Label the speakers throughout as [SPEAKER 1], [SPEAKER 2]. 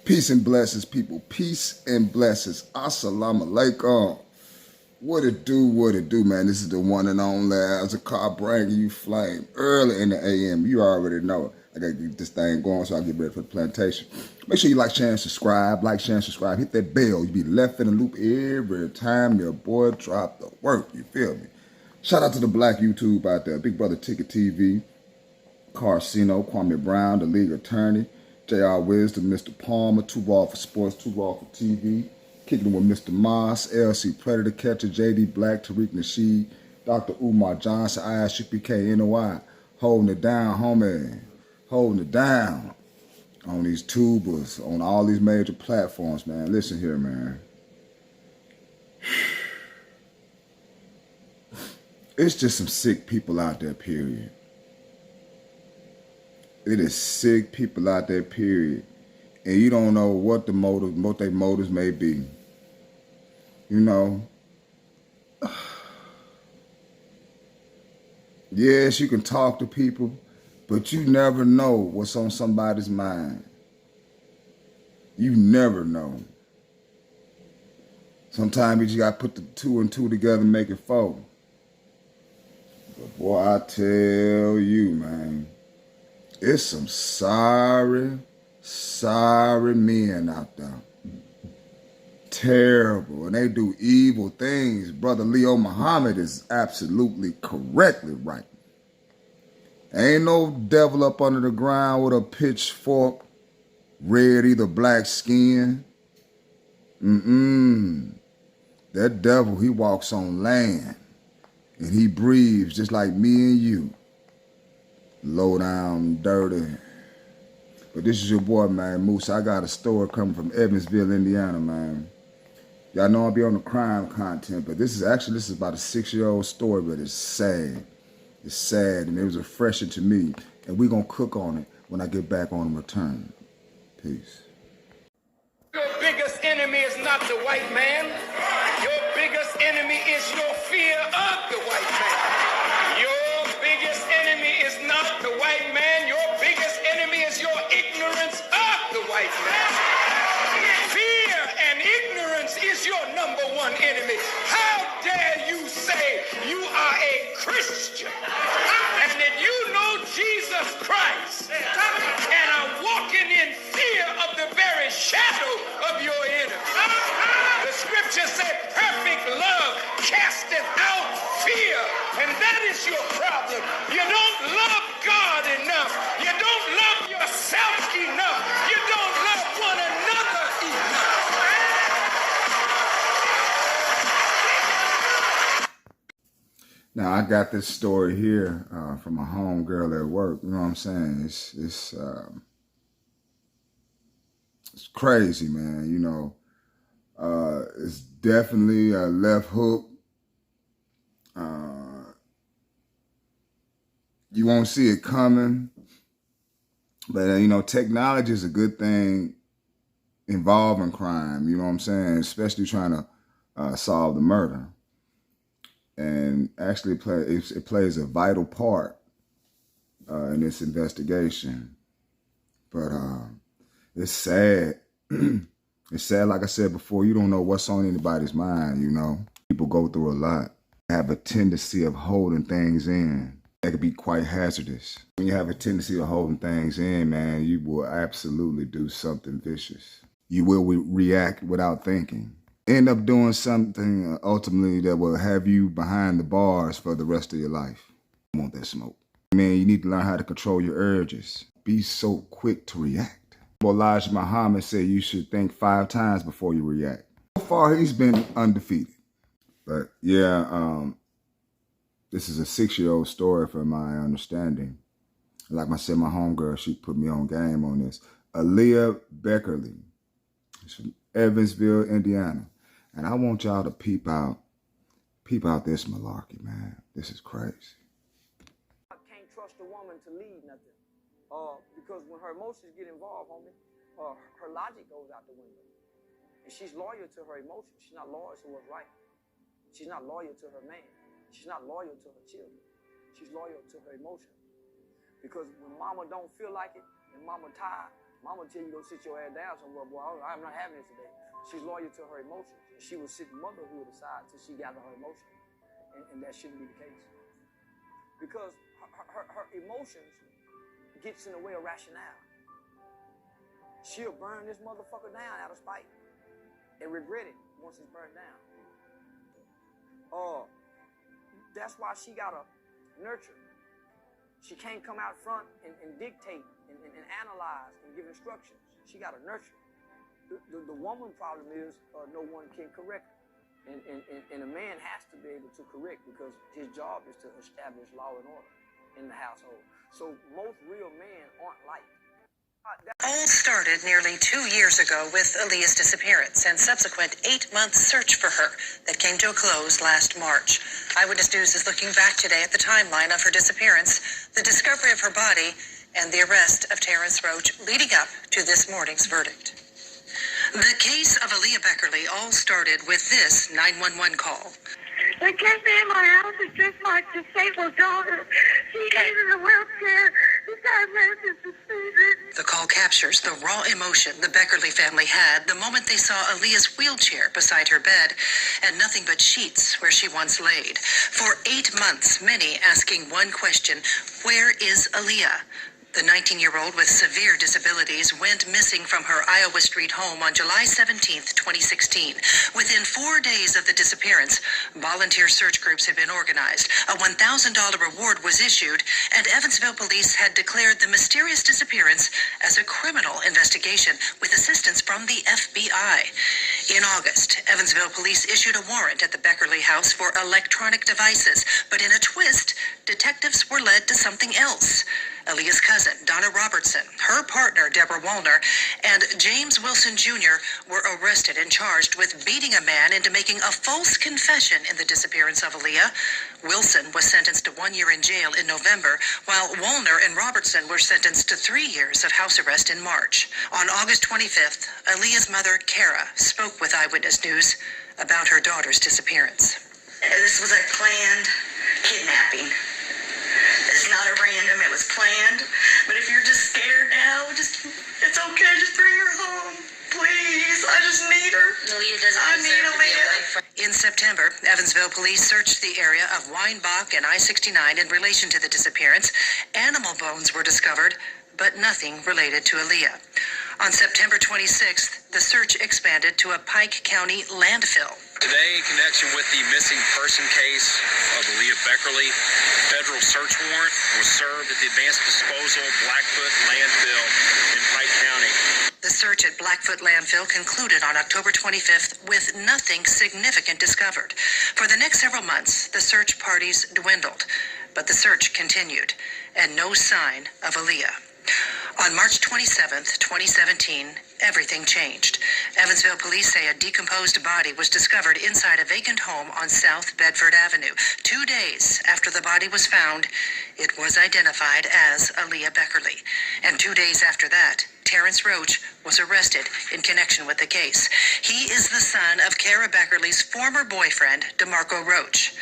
[SPEAKER 1] Peace and blessings, people. Peace and blessings. Assalamu alaikum. What it do, man? This is the one and only as a car bringing you flame early in the AM. You already know it. I gotta get this thing going so I get ready for the plantation. Make sure you like, share, and subscribe. Like, share, and subscribe. Hit that bell. You be left in the loop every time your boy drop the work. You feel me? Shout out to the black YouTube out there. Big Brother Ticket TV, Carcino, Kwame Brown, the league attorney, J.R. Wisdom, Mr. Palmer, Too Raw for Sports, Too Raw for TV, kicking it with Mr. Moss, LC Predator Catcher, J.D. Black, Tariq Nasheed, Dr. Umar Johnson, ISUPK, NOI, holding it down, homie, holding it down on these tubers, on all these major platforms, man. Listen here, man. It's just some sick people out there, period. It is sick people out there, period. And you don't know what the motive, what their motives may be. You know. Yes, you can talk to people, but you never know what's on somebody's mind. You never know. Sometimes you just got to put the 2 and 2 together and make it 4. But boy, I tell you, man. It's some sorry men out there. Terrible. And they do evil things. Brother Leo Muhammad is absolutely correctly right. Ain't no devil up under the ground with a pitchfork, red, either black skin. That devil, he walks on land. And he breathes just like me and you. Low down, dirty. But this is your boy, man, Moose. I got a story coming from Evansville, Indiana, man. Y'all know I'll be on the crime content, but this is about a 6-year-old story, but it's sad. It's sad, and it was refreshing to me. And we're going to cook on it when I get back on return. Peace.
[SPEAKER 2] Your biggest enemy is not the white man. Your biggest enemy is your fear of the white man. Your biggest enemy is not the white man. Your biggest enemy is your ignorance of the white man. Fear and ignorance is your #1 enemy. How dare you say you are a Christian and that you know Jesus Christ and are walking in fear of the very shadow of your enemy? The scripture said perfect love casteth out fear, and that is your problem. You don't love God enough. You don't love yourself enough. You don't love one another enough.
[SPEAKER 1] Now, I got this story here from a homegirl at work. You know what I'm saying? It's crazy, man. You know, it's definitely a left hook. You won't see it coming. But, you know, technology is a good thing involving crime. You know what I'm saying? Especially trying to solve the murder. And actually it plays a vital part in this investigation. But it's sad. It's sad, like I said before, you don't know what's on anybody's mind, you know. People go through a lot. They have a tendency of holding things in. That could be quite hazardous. When you have a tendency of holding things in, man, you will absolutely do something vicious. You will react without thinking. End up doing something ultimately that will have you behind the bars for the rest of your life. I want that smoke. Man, you need to learn how to control your urges. Be so quick to react. Elijah Muhammad said you should think 5 times before you react. So far, he's been undefeated. But yeah, this is a 6-year-old story from my understanding. Like I said, my homegirl, she put me on game on this. Aleah Beckerle. She's from Evansville, Indiana. And I want y'all to peep out this malarkey, man. This is crazy.
[SPEAKER 3] I can't trust a woman to lead nothing. Because when her emotions get involved, homie, her logic goes out the window. And she's loyal to her emotions. She's not loyal to what's right. She's not loyal to her man. She's not loyal to her children. She's loyal to her emotions. Because when mama don't feel like it and mama tired, Mama tell you go sit your ass down somewhere, boy. I'm not having this today. She's loyal to her emotions. And she will sit motherhood aside till she gathers her emotions. And that shouldn't be the case. Because her emotions gets in the way of rationale. She'll burn this motherfucker down out of spite and regret it once it's burned down. That's why she gotta nurture. She can't come out front and dictate and analyze and give instructions. She gotta nurture. The woman problem is no one can correct her. And a man has to be able to correct because his job is to establish law and order in the household. So most real men aren't like.
[SPEAKER 4] All started nearly 2 years ago with Aleah's disappearance and subsequent 8-month search for her that came to a close last March. Eyewitness News is looking back today at the timeline of her disappearance, the discovery of her body, and the arrest of Terrence Roach leading up to this morning's verdict. The case of Aleah Beckerle all started with this 911 call.
[SPEAKER 5] They came in my house and just my disabled daughter. She is in a wheelchair. She's diagnosed as disabled.
[SPEAKER 4] The call captures the raw emotion the Beckerle family had the moment they saw Aleah's wheelchair beside her bed and nothing but sheets where she once laid. For 8 months, many asking one question: where is Aleah? The 19-year-old with severe disabilities went missing from her Iowa Street home on July 17, 2016. Within 4 days of the disappearance, volunteer search groups had been organized. A $1,000 reward was issued, and Evansville police had declared the mysterious disappearance as a criminal investigation with assistance from the FBI. In August, Evansville police issued a warrant at the Beckerle house for electronic devices, but in a twist, detectives were led to something else. Aleah's cousin, Donna Robertson, her partner, Deborah Wallner, and James Wilson Jr. were arrested and charged with beating a man into making a false confession in the disappearance of Aleah. Wilson was sentenced to 1 year in jail in November, while Wallner and Robertson were sentenced to 3 years of house arrest in March. On August 25th, Aleah's mother, Kara, spoke with Eyewitness News about her daughter's disappearance.
[SPEAKER 6] This was a planned kidnapping. It's not a random, it was planned. But if you're just scared now, it's okay, just bring her home. Please, I just need her.
[SPEAKER 4] Aleah doesn't
[SPEAKER 6] I need
[SPEAKER 4] deserve to be away
[SPEAKER 6] Aleah.
[SPEAKER 4] from. In September, Evansville police searched the area of Weinbach and I-69 in relation to the disappearance. Animal bones were discovered, but nothing related to Aleah. On September 26th, the search expanded to a Pike County landfill.
[SPEAKER 7] Today, in connection with the missing person case of Aleah Beckerle, federal search warrant was served at the Advanced Disposal Blackfoot Landfill in Pike County.
[SPEAKER 4] The search at Blackfoot Landfill concluded on October 25th with nothing significant discovered. For the next several months, the search parties dwindled, but the search continued, and no sign of Aleah. On March 27th, 2017, everything changed. Evansville police say a decomposed body was discovered inside a vacant home on South Bedford Avenue. 2 days after the body was found, it was identified as Aleah Beckerle. And 2 days after that, Terrence Roach was arrested in connection with the case. He is the son of Kara Beckerle's former boyfriend, DeMarco Roach.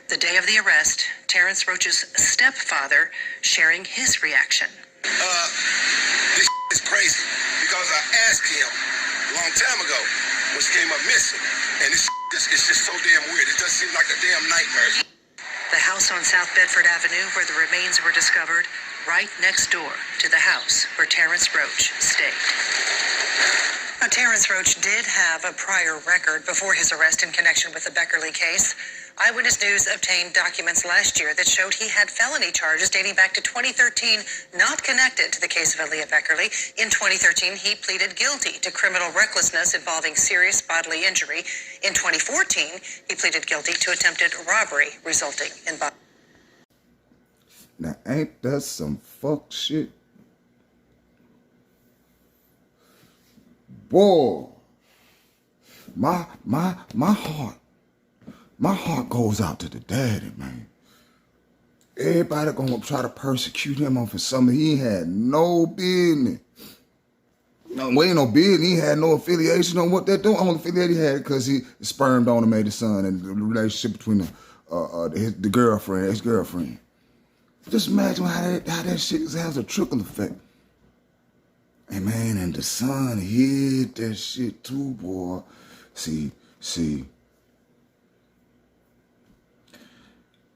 [SPEAKER 4] The day of the arrest, Terrence Roach's stepfather sharing his reaction.
[SPEAKER 8] This is crazy because I asked him a long time ago when she came up missing, and it's just so damn weird. It just seems like a damn nightmare.
[SPEAKER 4] The house on South Bedford Avenue where the remains were discovered, right next door to the house where Terrence Roach stayed. Now, Terrence Roach did have a prior record before his arrest in connection with the Beckerle case. Eyewitness News obtained documents last year that showed he had felony charges dating back to 2013, not connected to the case of Aleah Beckerle. In 2013, he pleaded guilty to criminal recklessness involving serious bodily injury. In 2014, he pleaded guilty to attempted robbery resulting in bodily.
[SPEAKER 1] Now, ain't that some fuck shit? Boy, my heart goes out to the daddy, man. Everybody gonna try to persecute him on for something he had no business. No, ain't no business. He had no affiliation on what they're doing. Only affiliate he had because he spermed on and made the son, and the relationship between the girlfriend, ex-girlfriend. Just imagine how that shit has a trickle effect. And man, and the son hid that shit too, boy. See,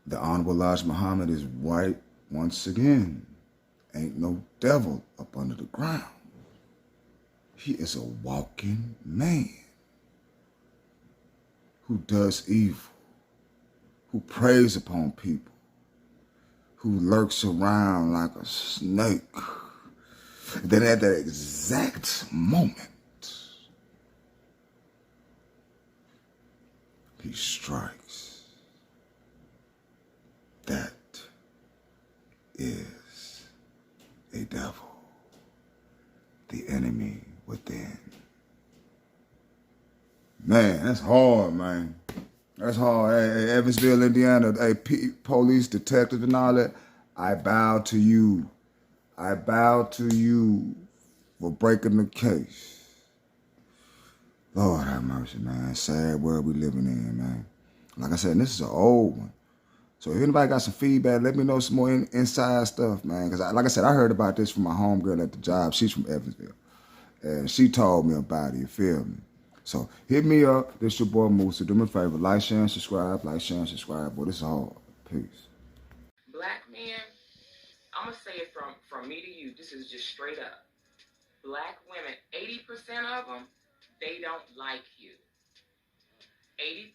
[SPEAKER 1] the Honorable Elijah Muhammad is right once again. Ain't no devil up under the ground. He is a walking man who does evil, who preys upon people, who lurks around like a snake. Then at that exact moment, he strikes. That is a devil, the enemy within. Man, that's hard, man. That's hard. Hey, Evansville, Indiana, hey, police, detectives, and all that, I bow to you. I bow to you for breaking the case. Lord have mercy, man. Sad world we living in, man. Like I said, this is an old one. So if anybody got some feedback, let me know some more inside stuff, man. Because like I said, I heard about this from my homegirl at the job. She's from Evansville. And she told me about it, you feel me? So hit me up. This your boy Moose. Do me a favor. Like, share, and subscribe. Like, share, and subscribe. Boy, this is hard. Peace.
[SPEAKER 9] Black men, I'm going to say it from me to you. This is just straight up. Black women, 80% of them, they don't like you. 80%,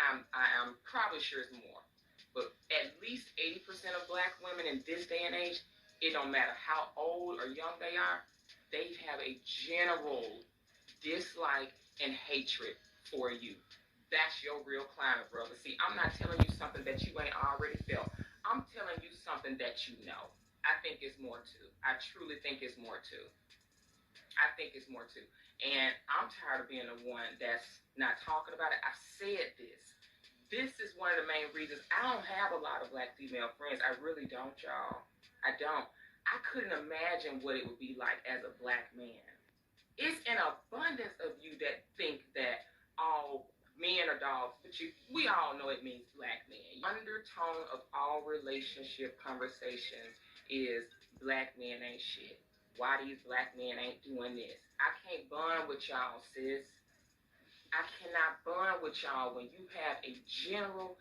[SPEAKER 9] I'm probably sure it's more. But at least 80% of black women in this day and age, it don't matter how old or young they are, they have a general dislike and hatred for you. That's your real climate, brother. See, I'm not telling you something that you ain't already felt. I'm telling you something that you know. I think it's more too. I truly think it's more too. I think it's more too. And I'm tired of being the one that's not talking about it. I said this. This is one of the main reasons I don't have a lot of black female friends. I really don't, y'all. I don't. I couldn't imagine what it would be like as a black man. It's an abundance of you that think that all men are dogs, but we all know it means black men. Undertone of all relationship conversations is black men ain't shit. Why these black men ain't doing this? I can't bond with y'all, sis. I cannot bond with y'all when you have a general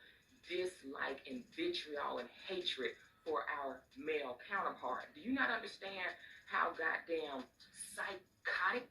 [SPEAKER 9] dislike and vitriol and hatred for our male counterpart. Do you not understand how goddamn psychotic